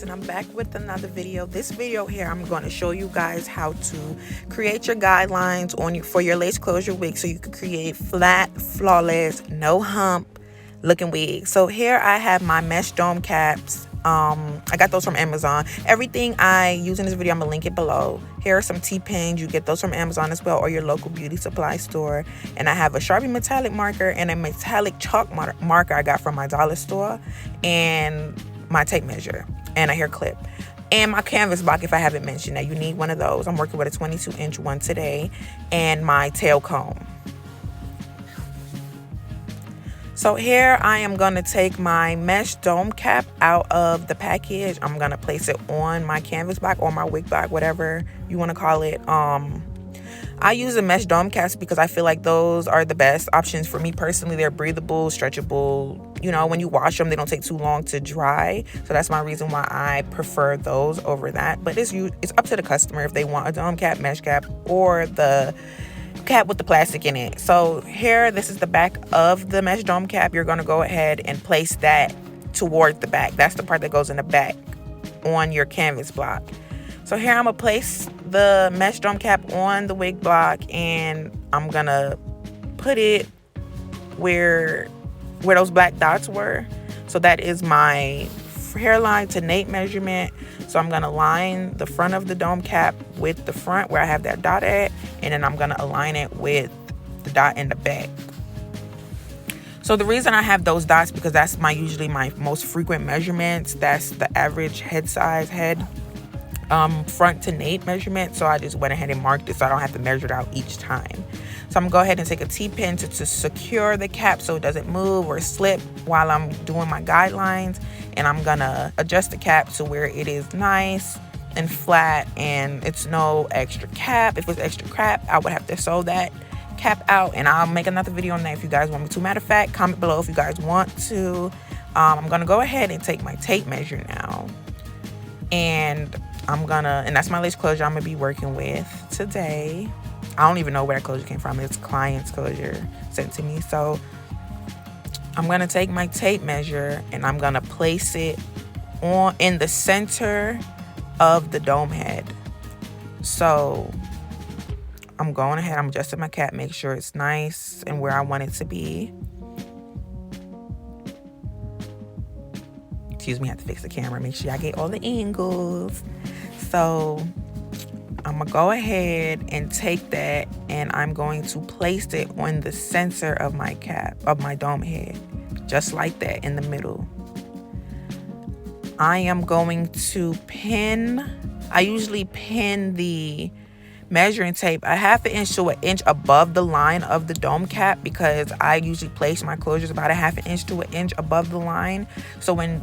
guys, and I'm back with another video. This video here, I'm going to show you guys how to create your guidelines for your lace closure wig so you can create flat, flawless, no hump looking wigs. So here I have my mesh dome caps. I got those from Amazon. Everything I use in this video, I'm gonna link it below. Here are some T-pins. You get those from Amazon as well, or your local beauty supply store. And I have a Sharpie metallic marker and a metallic chalk marker I got from my dollar store, and my tape measure and a hair clip and my canvas block. If I haven't mentioned that, you need one of those. I'm working with a 22-inch one today, and my tail comb. So here I am going to take my mesh dome cap out of the package. I'm going to place it on my canvas block or my wig block, whatever you want to call it. I use the mesh dome caps because I feel like those are the best options for me personally. They're breathable, stretchable. You know, when you wash them, they don't take too long to dry. So that's my reason why I prefer those over that. But it's up to the customer if they want a dome cap, mesh cap, or the cap with the plastic in it. So here, this is the back of the mesh dome cap. You're going to go ahead and place that toward the back. That's the part that goes in the back on your canvas block. So here I'm going to place the mesh dome cap on the wig block, and I'm going to put it where those black dots were. So that is my hairline to nape measurement. So I'm going to line the front of the dome cap with the front where I have that dot at, and then I'm going to align it with the dot in the back. So the reason I have those dots, because that's usually my most frequent measurements. That's the average head size, front to nape measurement. So I just went ahead and marked it so I don't have to measure it out each time. So I'm gonna go ahead and take a T-pin to secure the cap so it doesn't move or slip while I'm doing my guidelines. And I'm gonna adjust the cap to where it is nice and flat and it's no extra cap. If it's extra cap, I would have to sew that cap out, and I'll make another video on that if you guys want me to. Matter of fact, comment below if you guys want to. I'm gonna go ahead and take my tape measure now, and that's my lace closure I'm gonna be working with today. I don't even know where that closure came from. It's client's closure sent to me. So I'm gonna take my tape measure and I'm gonna place it in the center of the dome head. So I'm going ahead, I'm adjusting my cap, make sure it's nice and where I want it to be. Excuse me, I have to fix the camera, make sure I get all the angles. So I'm gonna go ahead and take that, and I'm going to place it on the center of my cap, of my dome head, just like that, in the middle. I am going to I usually pin the measuring tape a ½ inch to 1 inch above the line of the dome cap, because I usually place my closures about a ½ inch to 1 inch above the line. So when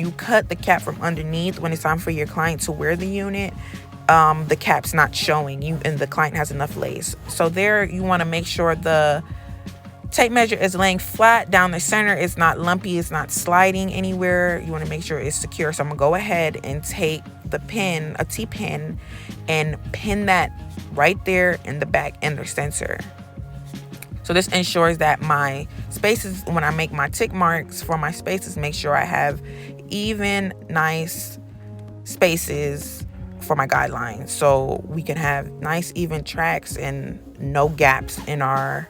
you cut the cap from underneath, when it's time for your client to wear the unit, the cap's not showing you and the client has enough lace. So there, you want to make sure the tape measure is laying flat down the center. It's not lumpy, it's not sliding anywhere. You want to make sure it's secure. So I'm gonna go ahead and take the pin, a T-pin, and pin that right there in the back in the center. So this ensures that my spaces, when I make my tick marks for my spaces, make sure I have even, nice spaces for my guidelines, so we can have nice even tracks and no gaps in our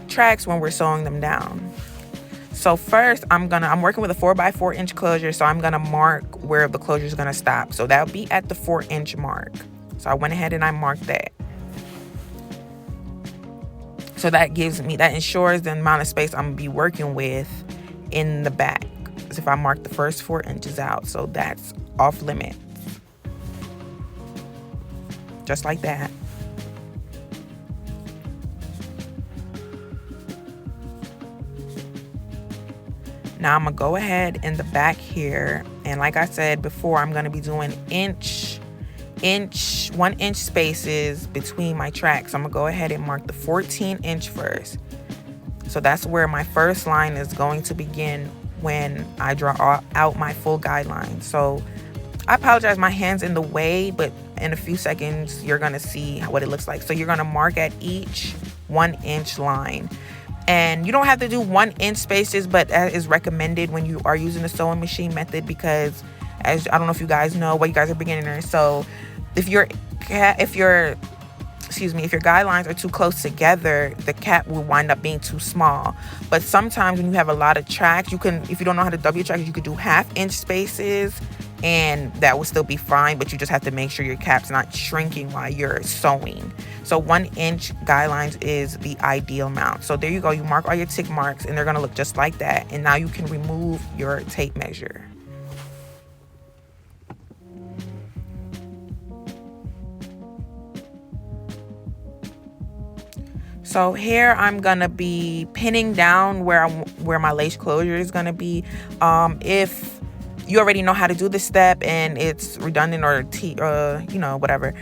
tracks when we're sewing them down. So first I'm working with a 4x4 inch closure, so I'm gonna mark where the closure is gonna stop. So that'll be at the 4-inch mark. So I went ahead and I marked that. So that ensures the amount of space I'm gonna be working with in the back. So if I mark the first 4 inches out, so that's off limits. Just like that. Now I'm gonna go ahead in the back here, and like I said before, I'm gonna be doing 1 inch spaces between my tracks. I'm gonna go ahead and mark the 14-inch first. So that's where my first line is going to begin when I draw out my full guideline. So I apologize, my hand's in the way, but in a few seconds you're gonna see what it looks like. So you're gonna mark at each 1 inch line. And you don't have to do 1 inch spaces, but that is recommended when you are using the sewing machine method, because As I don't know if you guys know, but you guys are beginners. So if your guidelines are too close together, the cap will wind up being too small. But sometimes when you have a lot of tracks, if you don't know how to double track, you could do 1/2 inch spaces, and that will still be fine. But you just have to make sure your cap's not shrinking while you're sewing. So 1 inch guidelines is the ideal amount. So there you go. You mark all your tick marks, and they're gonna look just like that. And now you can remove your tape measure. So here I'm gonna be pinning down where my lace closure is gonna be. If you already know how to do this step and it's redundant or whatever,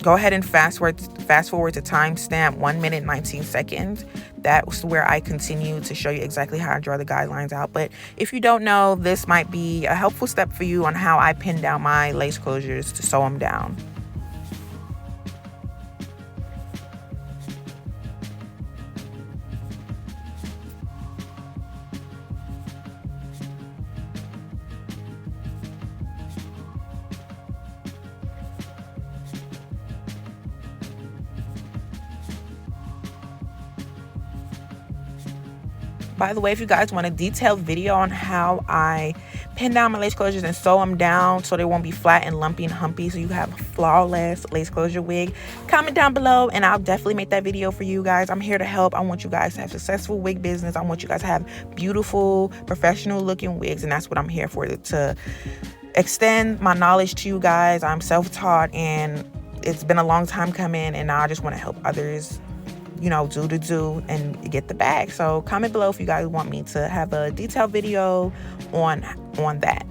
go ahead and fast forward to timestamp 1 minute 19 seconds. That's where I continue to show you exactly how I draw the guidelines out. But if you don't know, this might be a helpful step for you on how I pin down my lace closures to sew them down. By the way, if you guys want a detailed video on how I pin down my lace closures and sew them down so they won't be flat and lumpy and humpy, so you have a flawless lace closure wig, comment down below and I'll definitely make that video for you guys. I'm here to help. I want you guys to have successful wig business. I want you guys to have beautiful, professional looking wigs, and that's what I'm here for, to extend my knowledge to you guys. I'm self-taught and it's been a long time coming, and now I just want to help others do and get the bag. So comment below if you guys want me to have a detailed video on that.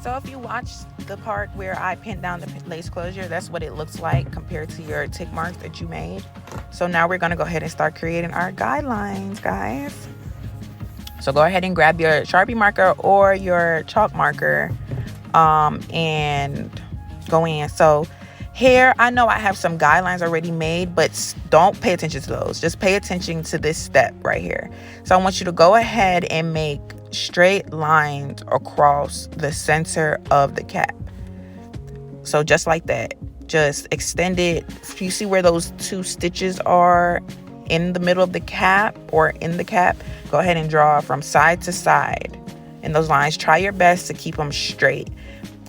So if you watch the part where I pinned down the lace closure, that's what it looks like compared to your tick marks that you made. So now we're gonna go ahead and start creating our guidelines, guys. So go ahead and grab your Sharpie marker or your chalk marker and go in. So here, I know I have some guidelines already made, but don't pay attention to those. Just pay attention to this step right here. So I want you to go ahead and make straight lines across the center of the cap. So just like that, just extend it. You see where those two stitches are in the middle of the cap or in the cap? Go ahead and draw from side to side in those lines. Try your best to keep them straight.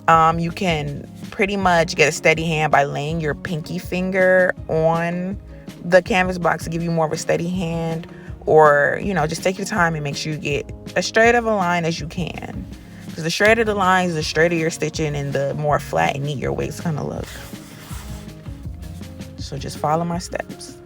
You can pretty much get a steady hand by laying your pinky finger on the canvas box to give you more of a steady hand, or, you know, just take your time and make sure you get as straight of a line as you can. Because the straighter the lines, the straighter your stitching, and the more flat and neat your wig's gonna look. So just follow my steps.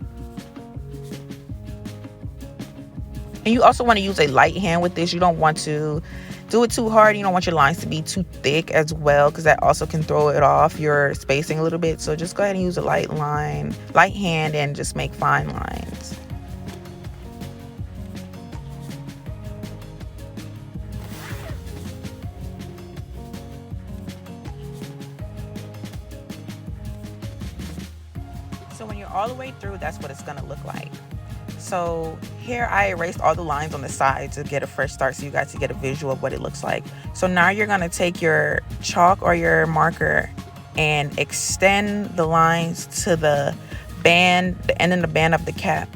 And you also want to use a light hand with this. You don't want to do it too hard. You don't want your lines to be too thick as well, because that also can throw it off your spacing a little bit. So just go ahead and use a light hand, and just make fine lines. So when you're all the way through, that's what it's gonna look like. So here I erased all the lines on the side to get a fresh start, so you guys can get a visual of what it looks like. So now you're gonna take your chalk or your marker and extend the lines to the band, the end of the band of the cap.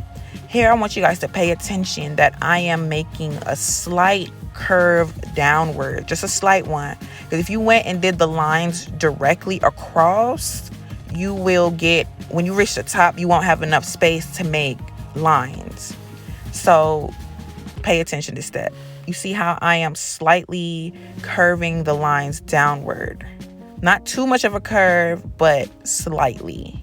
Here I want you guys to pay attention that I am making a slight curve downward, just a slight one. Because if you went and did the lines directly across, you will get, when you reach the top, you won't have enough space to make lines. So pay attention to this step. You see how I am slightly curving the lines downward. Not too much of a curve, but slightly.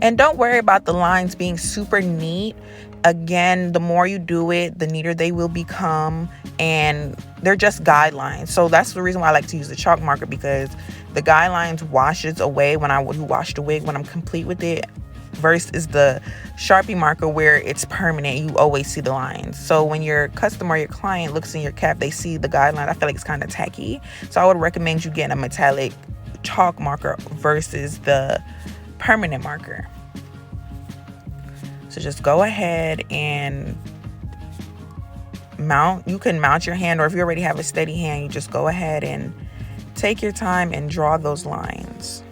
And don't worry about the lines being super neat. Again, the more you do it, the neater they will become. And they're just guidelines. So that's the reason why I like to use the chalk marker, because the guidelines washes away when I wash the wig when I'm complete with it. Versus the Sharpie marker where it's permanent. You always see the lines. So when your customer or your client looks in your cap, they see the guideline. I feel like it's kind of tacky. So I would recommend you getting a metallic chalk marker versus the permanent marker. So just go ahead and mount. You can mount your hand, or if you already have a steady hand, you just go ahead and take your time and draw those lines.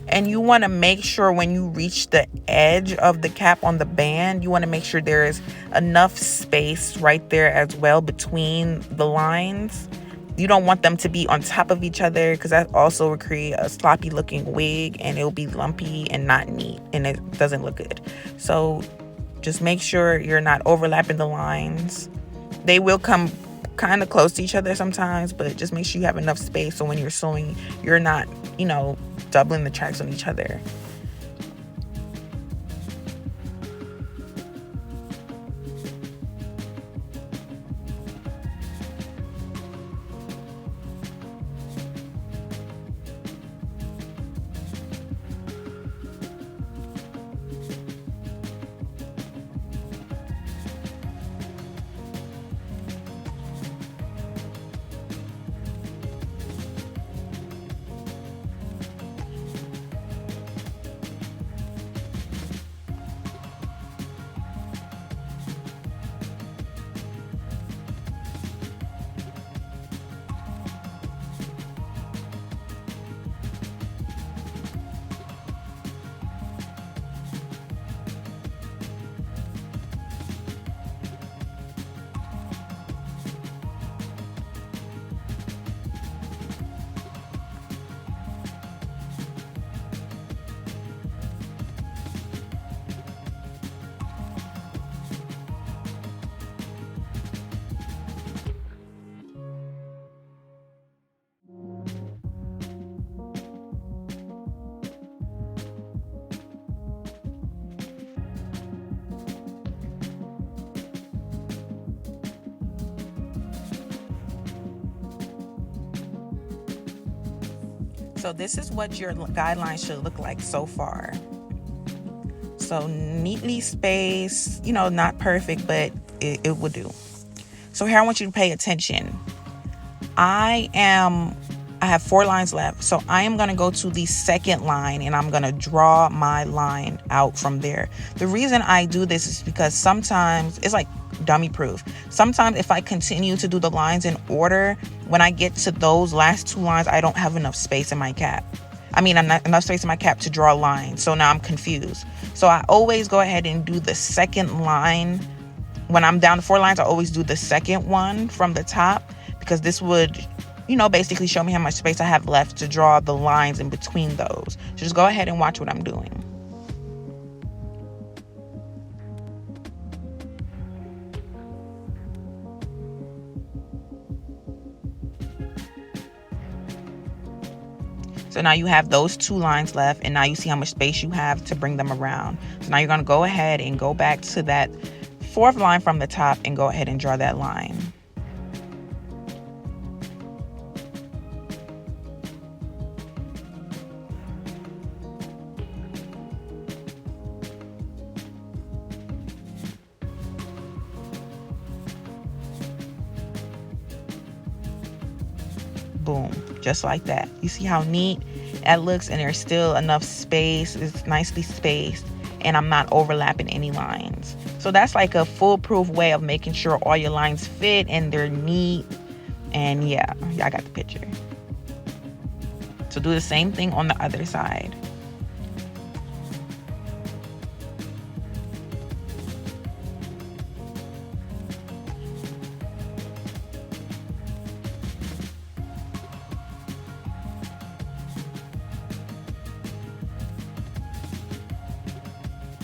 And you want to make sure when you reach the edge of the cap on the band, you want to make sure there is enough space right there as well between the lines. You don't want them to be on top of each other, because that also will create a sloppy looking wig, and it'll be lumpy and not neat, and it doesn't look good. So just make sure you're not overlapping the lines. They will come kind of close to each other sometimes, but just make sure you have enough space so when you're sewing, you're not, you know, doubling the tracks on each other. So this is what your guidelines should look like so far. So neatly spaced, you know, not perfect, but it will do. So here I want you to pay attention. I have 4 lines left. So I am going to go to the second line, and I'm going to draw my line out from there. The reason I do this is because sometimes it's like dummy proof. Sometimes if I continue to do the lines in order, when I get to those last 2 lines, I don't have enough space in my cap. I mean, enough space in my cap to draw a line. So now I'm confused. So I always go ahead and do the second line. When I'm down to 4 lines, I always do the second one from the top, because this would, basically show me how much space I have left to draw the lines in between those. So just go ahead and watch what I'm doing. So now you have those 2 lines left, and now you see how much space you have to bring them around. So now you're going to go ahead and go back to that 4th line from the top and go ahead and draw that line. Boom, just like that. You see how neat that looks, and there's still enough space. It's nicely spaced, and I'm not overlapping any lines. So that's like a foolproof way of making sure all your lines fit and they're neat. And yeah, y'all got the picture. So do the same thing on the other side.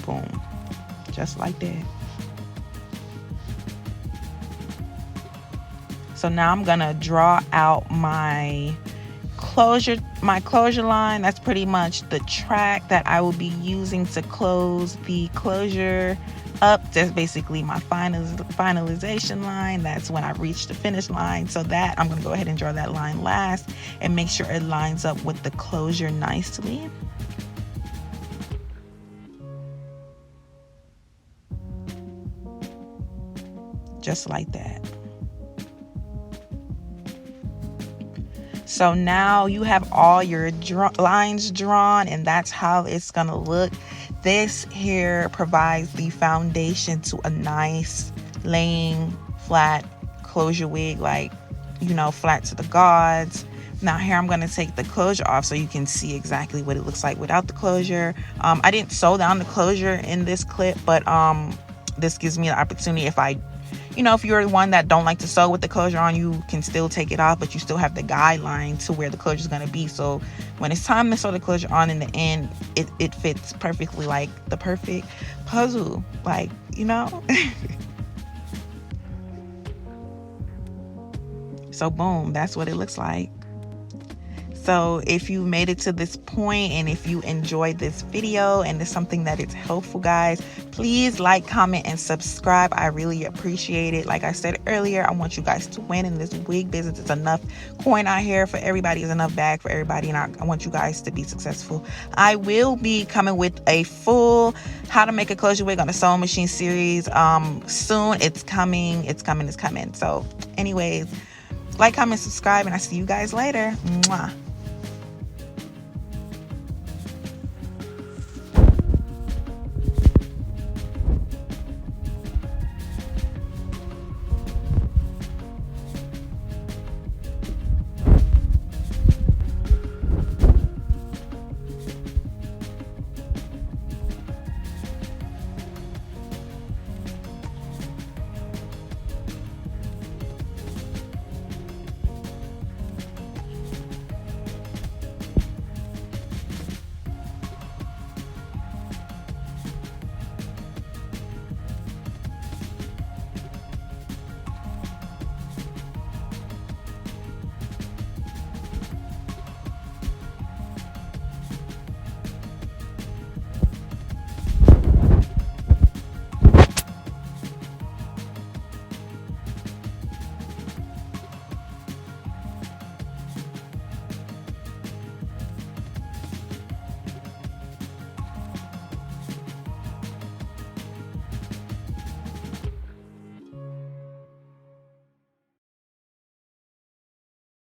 Boom, just like that. So now I'm gonna draw out my closure line. That's pretty much the track that I will be using to close the closure up. That's basically my finalization line. That's when I reach the finish line. So that I'm gonna go ahead and draw that line last and make sure it lines up with the closure nicely. Just like that. So now you have all your lines drawn, and that's how it's gonna look. This here provides the foundation to a nice laying flat closure wig, like, flat to the gods. Now here I'm gonna take the closure off so you can see exactly what it looks like without the closure. I didn't sew down the closure in this clip, but this gives me the opportunity, if you're the one that don't like to sew with the closure on, you can still take it off, but you still have the guideline to where the closure is going to be. So when it's time to sew the closure on in the end, it fits perfectly, like the perfect puzzle, So boom, that's what it looks like. So if you made it to this point, and if you enjoyed this video and it's something that is helpful, guys, please like, comment, and subscribe. I really appreciate it. Like I said earlier, I want you guys to win in this wig business. It's enough coin out here for everybody. It's enough bag for everybody, and I want you guys to be successful. I will be coming with a full how to make a closure wig on the sewing machine series soon. It's coming. So anyways, like, comment, subscribe, and I'll see you guys later. Mwah.